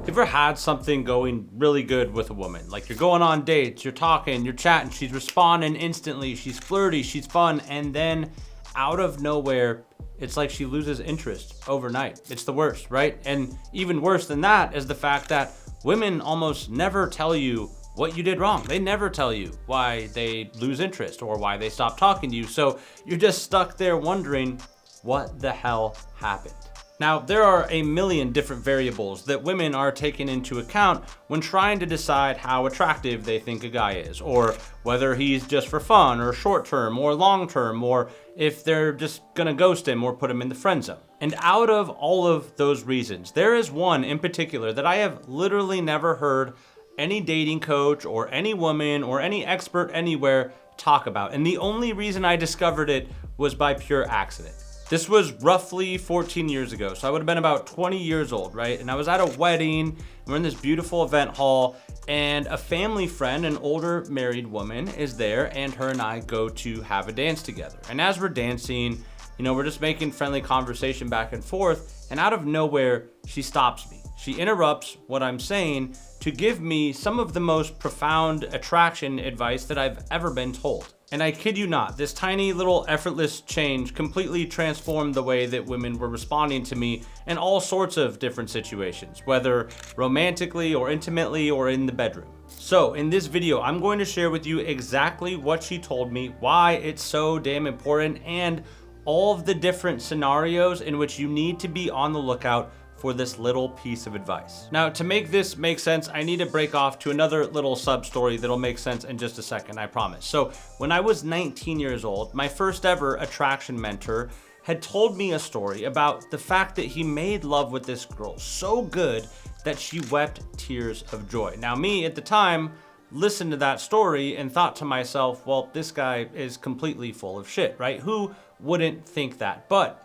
You've ever had something going really good with a woman? Like you're going on dates, you're talking, you're chatting, she's responding instantly, she's flirty, she's fun, and then out of nowhere, it's like she loses interest overnight. It's the worst, right? And even worse than that is the fact that women almost never tell you what you did wrong. They never tell you why they lose interest or why they stop talking to you. So you're just stuck there wondering what the hell happened. Now, there are a million different variables that women are taking into account when trying to decide how attractive they think a guy is, or whether he's just for fun, or short term, or long term, or if they're just gonna ghost him or put him in the friend zone. And out of all of those reasons, there is one in particular that I have literally never heard any dating coach or any woman or any expert anywhere talk about. And the only reason I discovered it was by pure accident. This was roughly 14 years ago, so I would have been about 20 years old, right? And I was at a wedding, we're in this beautiful event hall, and a family friend, an older married woman, is there, and her and I go to have a dance together. And as we're dancing, we're just making friendly conversation back and forth, and out of nowhere, she stops me. She interrupts what I'm saying to give me some of the most profound attraction advice that I've ever been told. And I kid you not, this tiny little effortless change completely transformed the way that women were responding to me in all sorts of different situations, whether romantically or intimately or in the bedroom. So in this video, I'm going to share with you exactly what she told me, why it's so damn important, and all of the different scenarios in which you need to be on the lookout for this little piece of advice. Now, to make this make sense, I need to break off to another little sub story that'll make sense in just a second, I promise. So when I was 19 years old, my first ever attraction mentor had told me a story about the fact that he made love with this girl so good that she wept tears of joy. Now, me at the time listened to that story and thought to myself, well, this guy is completely full of shit, right? Who wouldn't think that? But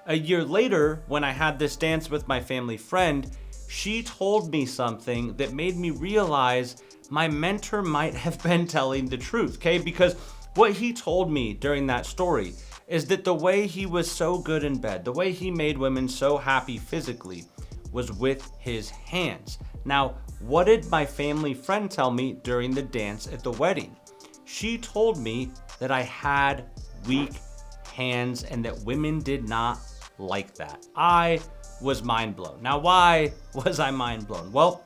a year later, when I had this dance with my family friend, she told me something that made me realize my mentor might have been telling the truth, okay? Because what he told me during that story is that the way he was so good in bed, the way he made women so happy physically, was with his hands. Now, what did my family friend tell me during the dance at the wedding? She told me that I had weak hands and that women did not like that. I was mind blown. Now, why was I mind blown? Well,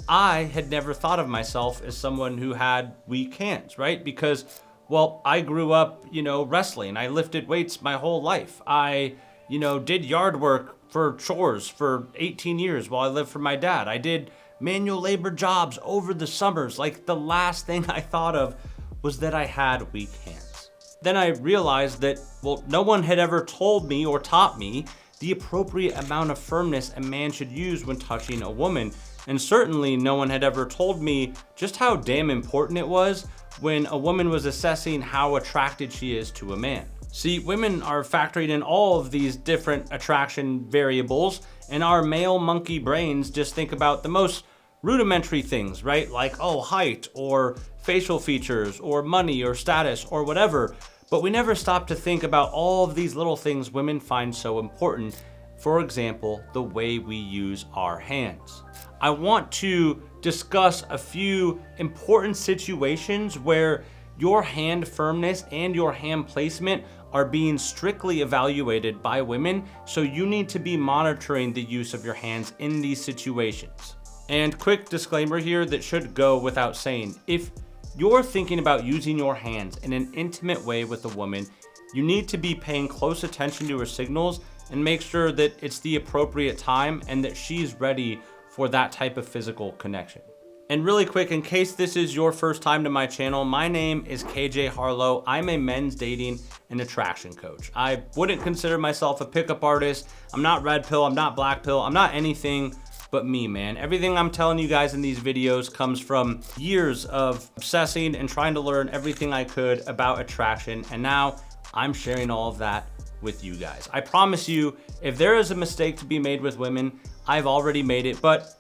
I had never thought of myself as someone who had weak hands, right? Because, well, I grew up, wrestling. I lifted weights my whole life. I, did yard work for chores for 18 years while I lived for my dad. I did manual labor jobs over the summers. Like, the last thing I thought of was that I had weak hands. Then I realized that, well, no one had ever told me or taught me the appropriate amount of firmness a man should use when touching a woman. And certainly no one had ever told me just how damn important it was when a woman was assessing how attracted she is to a man. See, women are factoring in all of these different attraction variables, and our male monkey brains just think about the most rudimentary things, right? Like, oh, height or facial features or money or status or whatever. But we never stop to think about all of these little things women find so important. For example, the way we use our hands. I want to discuss a few important situations where your hand firmness and your hand placement are being strictly evaluated by women, so you need to be monitoring the use of your hands in these situations. And quick disclaimer here that should go without saying, if you're thinking about using your hands in an intimate way with a woman, you need to be paying close attention to her signals and make sure that it's the appropriate time and that she's ready for that type of physical connection. And really quick, in case this is your first time to my channel, my name is KJ Harlow. I'm a men's dating and attraction coach. I wouldn't consider myself a pickup artist. I'm not red pill, I'm not black pill, I'm not anything but me, man. Everything I'm telling you guys in these videos comes from years of obsessing and trying to learn everything I could about attraction, and now I'm sharing all of that with you guys. I promise you, if there is a mistake to be made with women, I've already made it, but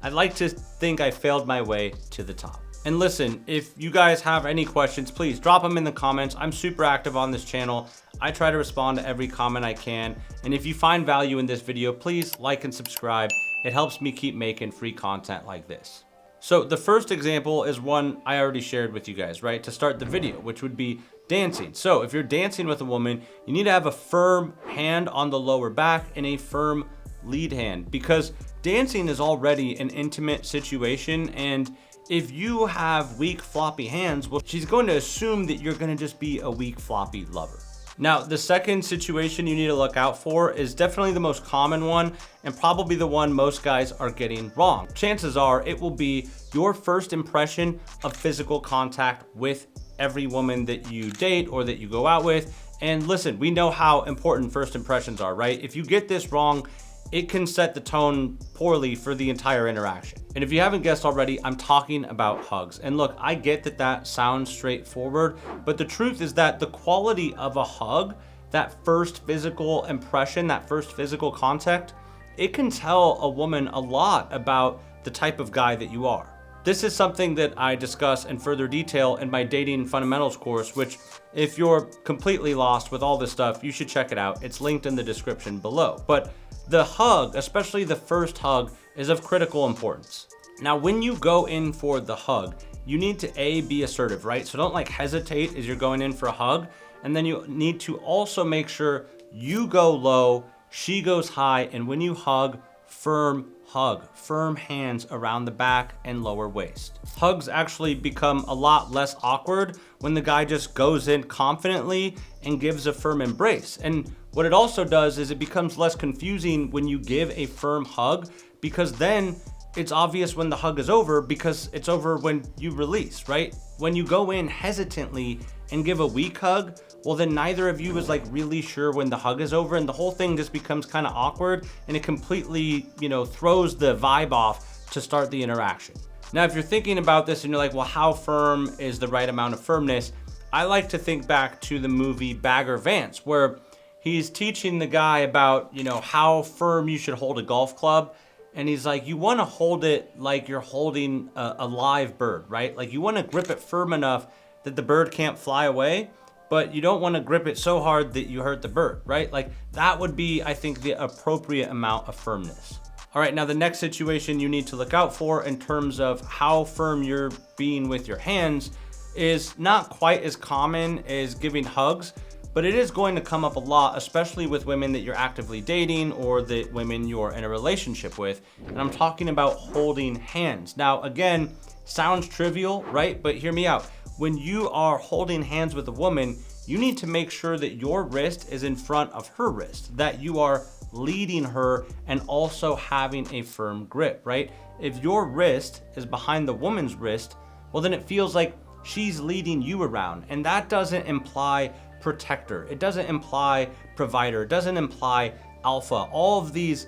I'd like to think I failed my way to the top. And listen, if you guys have any questions, please drop them in the comments. I'm super active on this channel. I try to respond to every comment I can. And if you find value in this video, please like and subscribe. it helps me keep making free content like this. So the first example is one I already shared with you guys, right? To start the video, which would be dancing. So if you're dancing with a woman, you need to have a firm hand on the lower back and a firm lead hand, because dancing is already an intimate situation, and if you have weak floppy hands, well, she's going to assume that you're going to just be a weak floppy lover. Now, the second situation you need to look out for is definitely the most common one and probably the one most guys are getting wrong. Chances are it will be your first impression of physical contact with every woman that you date or that you go out with. And listen, we know how important first impressions are, right? If you get this wrong, it can set the tone poorly for the entire interaction. And if you haven't guessed already, I'm talking about hugs. And look, I get that that sounds straightforward, but the truth is that the quality of a hug, that first physical impression, that first physical contact, it can tell a woman a lot about the type of guy that you are. This is something that I discuss in further detail in my dating fundamentals course, which if you're completely lost with all this stuff, you should check it out. It's linked in the description below. But the hug, especially the first hug, is of critical importance. Now, when you go in for the hug, you need to be assertive, right? So don't like hesitate as you're going in for a hug. And then you need to also make sure you go low, she goes high, and when you hug, firm hands around the back and lower waist. Hugs actually become a lot less awkward when the guy just goes in confidently and gives a firm embrace. And what it also does is it becomes less confusing when you give a firm hug, because then it's obvious when the hug is over, because it's over when you release, right? When you go in hesitantly and give a weak hug, well, then neither of you is like really sure when the hug is over, and the whole thing just becomes kind of awkward, and it completely, throws the vibe off to start the interaction. Now, if you're thinking about this and you're like, well, how firm is the right amount of firmness? I like to think back to the movie Bagger Vance, where he's teaching the guy about, how firm you should hold a golf club. And he's like, you want to hold it like you're holding a live bird, right? Like you want to grip it firm enough that the bird can't fly away, but you don't want to grip it so hard that you hurt the bird, right? Like that would be, I think, the appropriate amount of firmness. All right, now the next situation you need to look out for in terms of how firm you're being with your hands is not quite as common as giving hugs, but it is going to come up a lot, especially with women that you're actively dating or the women you're in a relationship with. And I'm talking about holding hands. Now, again, sounds trivial, right? But hear me out. When you are holding hands with a woman, you need to make sure that your wrist is in front of her wrist, that you are leading her and also having a firm grip, right? If your wrist is behind the woman's wrist, well, then it feels like she's leading you around. And that doesn't imply protector. It doesn't imply provider. It doesn't imply alpha. All of these,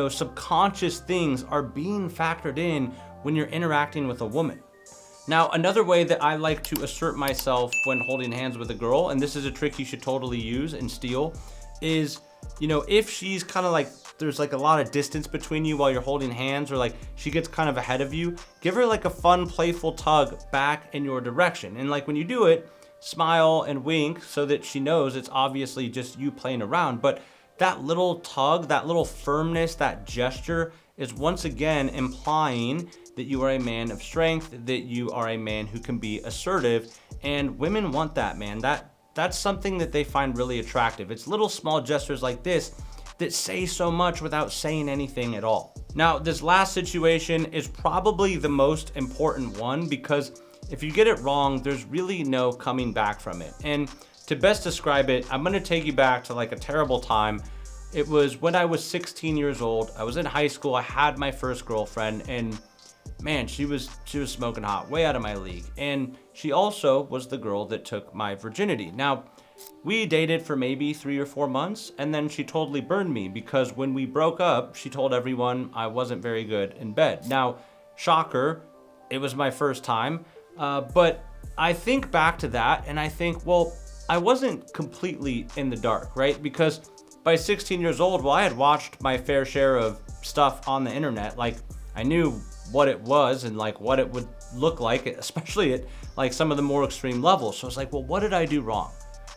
subconscious things are being factored in when you're interacting with a woman. Now, another way that I like to assert myself when holding hands with a girl, and this is a trick you should totally use and steal, is, if she's kind of like, there's like a lot of distance between you while you're holding hands, or like she gets kind of ahead of you, give her like a fun, playful tug back in your direction. And like when you do it, smile and wink so that she knows it's obviously just you playing around. But that little tug, that little firmness, that gesture is once again implying that you are a man of strength, that you are a man who can be assertive, and women want that, man. That's something that they find really attractive. It's little small gestures like this that say so much without saying anything at all. Now, this last situation is probably the most important one, because if you get it wrong, there's really no coming back from it. And to best describe it, I'm gonna take you back to like a terrible time. It was when I was 16 years old. I was in high school. I had my first girlfriend, and man, she was smoking hot, way out of my league. And she also was the girl that took my virginity. Now, we dated for maybe 3 or 4 months, and then she totally burned me, because when we broke up, she told everyone I wasn't very good in bed. Now, shocker, it was my first time. But I think back to that and I think, well, I wasn't completely in the dark, right? Because by 16 years old, well, I had watched my fair share of stuff on the internet. Like I knew what it was and like what it would look like, especially at like some of the more extreme levels. So I was like, well, what did I do wrong?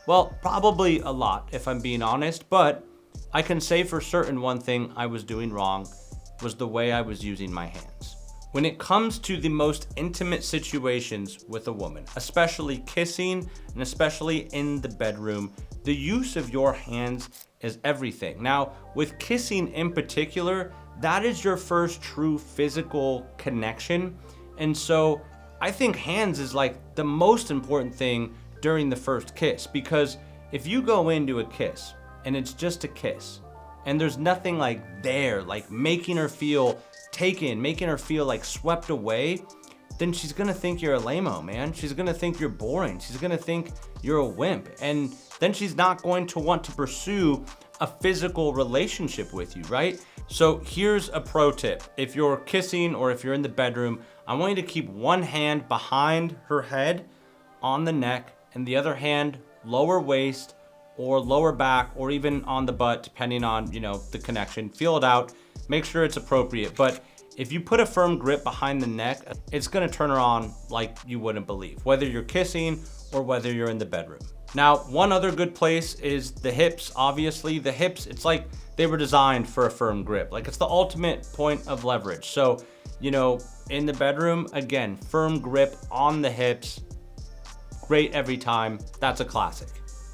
Well, probably a lot, if I'm being honest, but I can say for certain one thing I was doing wrong, was the way I was using my hands. When it comes to the most intimate situations with a woman, especially kissing and especially in the bedroom, the use of your hands is everything. Now, with kissing in particular, that is your first true physical connection. And so I think hands is like the most important thing during the first kiss, because if you go into a kiss and it's just a kiss and there's nothing like there, like making her feel taken, making her feel like swept away, then she's gonna think you're a lame-o, man. She's gonna think you're boring. She's gonna think you're a wimp. And then she's not going to want to pursue a physical relationship with you, right? So here's a pro tip. If you're kissing or if you're in the bedroom, I want you to keep one hand behind her head on the neck and the other hand lower waist or lower back or even on the butt, depending on, the connection. Feel it out, make sure it's appropriate. But if you put a firm grip behind the neck, it's gonna turn her on like you wouldn't believe, whether you're kissing or whether you're in the bedroom. Now, one other good place is the hips. Obviously, the hips, it's like they were designed for a firm grip. Like it's the ultimate point of leverage. So, in the bedroom, again, firm grip on the hips, great every time. That's a classic.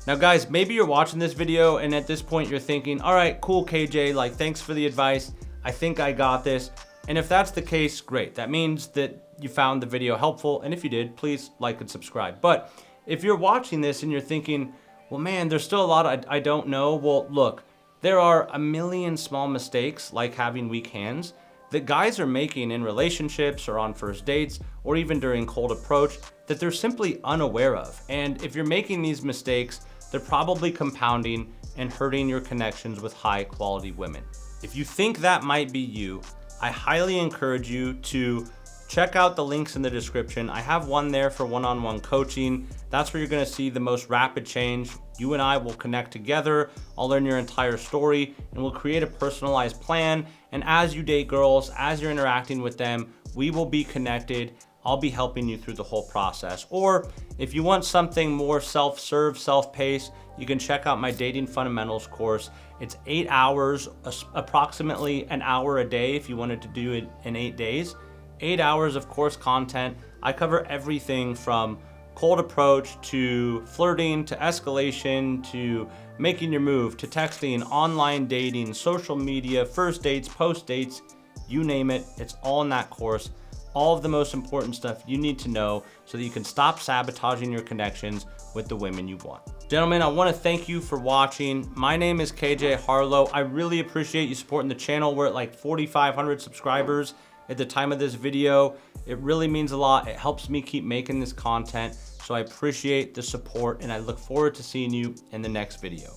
Now guys, maybe you're watching this video and at this point you're thinking, all right, cool KJ, like thanks for the advice. I think I got this. And if that's the case, great. That means that you found the video helpful. And if you did, please like and subscribe. But if you're watching this and you're thinking, well, man, there's still a lot I don't know. Well, look, there are a million small mistakes like having weak hands that guys are making in relationships or on first dates or even during cold approach that they're simply unaware of. And if you're making these mistakes, they're probably compounding and hurting your connections with high quality women. If you think that might be you, I highly encourage you to check out the links in the description. I have one there for one-on-one coaching. That's where you're gonna see the most rapid change. You and I will connect together. I'll learn your entire story and we'll create a personalized plan. And as you date girls, as you're interacting with them, we will be connected. I'll be helping you through the whole process. Or if you want something more self-serve, self-paced, you can check out my Dating Fundamentals course. It's 8 hours, approximately an hour a day if you wanted to do it in 8 days. 8 hours of course content. I cover everything from cold approach to flirting to escalation to making your move to texting, online dating, social media, first dates, post dates, you name it. It's all in that course. All of the most important stuff you need to know so that you can stop sabotaging your connections with the women you want. Gentlemen, I want to thank you for watching. My name is KJ Harlow. I really appreciate you supporting the channel. We're at like 4,500 subscribers at the time of this video. It really means a lot. It helps me keep making this content. So I appreciate the support and I look forward to seeing you in the next video.